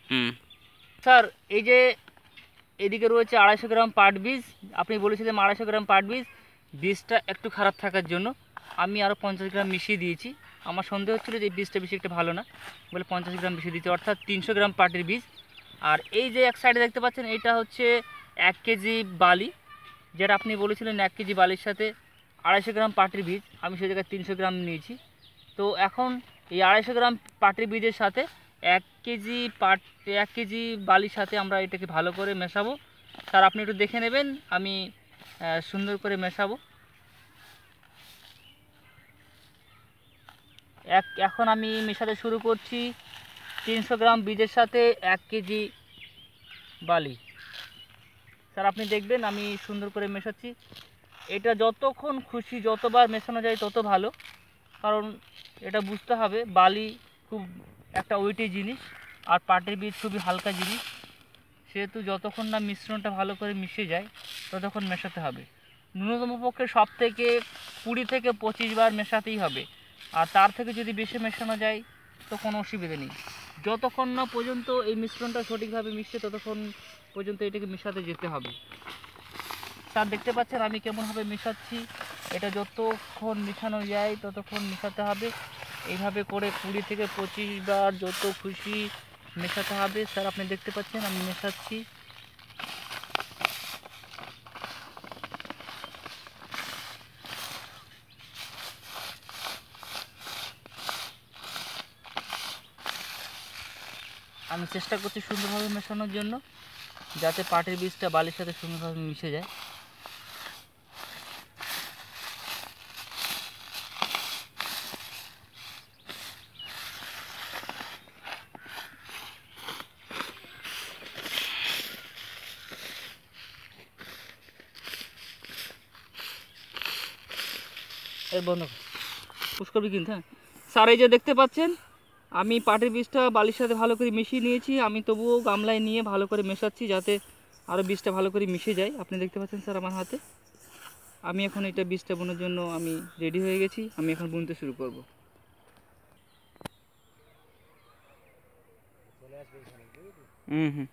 হুম। Sir এই যে এদিকে রয়েছে 250 গ্রাম পাট বীজ, আপনি বলেছিলেন 250 গ্রাম পাট বীজ, বীজটা একটু খারাপ থাকার জন্য আমি আরও 50 গ্রাম মিশিয়ে দিয়েছি। আমার সন্দেহ হচ্ছিলো যে এই বীজটা বেশি একটা ভালো না বলে 50 গ্রাম মিশিয়ে দিয়েছি, অর্থাৎ 300 গ্রাম পাটের বীজ। আর এই যে এক সাইডে দেখতে পাচ্ছেন এটা হচ্ছে 1 কেজি বালি, যেটা আপনি বলেছিলেন 1 কেজি বালির সাথে 250 গ্রাম পাটের বীজ, আমি সেই জায়গায় 300 গ্রাম নিয়েছি। তো এখন এই 250 গ্রাম পাটের বীজের সাথে 1 কেজি বালির সাথে আমরা এটাকে ভালো করে মেশাবো। স্যার আপনি একটু দেখে নেবেন, আমি সুন্দর করে মেশাবো। এখন আমি মেশাতে শুরু করছি 300 গ্রাম বীজের সাথে 1 কেজি বালি। স্যার আপনি দেখবেন আমি সুন্দর করে মেশাচ্ছি। এটা যতক্ষণ খুশি যতবার মেশানো যায় তত ভালো, কারণ এটা বুঝতে হবে বালি খুব একটা ওয়েটি জিনিস আর পাটের বীজ খুবই হালকা জিনিস, সেহেতু যতক্ষণ না মিশ্রণটা ভালো করে মিশে যায় ততক্ষণ মেশাতে হবে। ন্যূনতম পক্ষে সব থেকে 20 থেকে 25 বার মেশাতেই হবে, আর তার থেকে যদি বেশি মেশানো যায় তো কোনো অসুবিধা নেই। যতক্ষণ না পর্যন্ত এই মিশ্রণটা সঠিকভাবে মিশছে ততক্ষণ পর্যন্ত এটাকে মেশাতে যেতে হবে। স্যার দেখতে পাচ্ছেন আমি কেমনভাবে মেশাচ্ছি, এটা যতক্ষণ মেশানো যায় ততক্ষণ মেশাতে হবে। এইভাবে করে 20 থেকে 25 বার যত খুশি মেশাতে হবে। স্যার আপনি দেখতে পাচ্ছেন আমি মেশাচ্ছি। আমি চেষ্টা করছি সুন্দরভাবে মেশানোর জন্য, যাতে পাটের বীজটা বালির সাথে সুন্দরভাবে মিশে যায়। এই বন্ধ পুশ করবি কিন্তু, হ্যাঁ স্যার এই যে দেখতে পাচ্ছেন আমি পাটের বীজটা বালির সাথে ভালো করে মিশিয়ে নিয়েছি। আমি তবুও গামলায় নিয়ে ভালো করে মেশাচ্ছি যাতে আরও বীজটা ভালো করে মিশে যায়। আপনি দেখতে পাচ্ছেন স্যার আমার হাতে, আমি এখন এটা বীজটা বোনার জন্য আমি রেডি হয়ে গেছি। আমি এখন বুনতে শুরু করব। হুম হুম।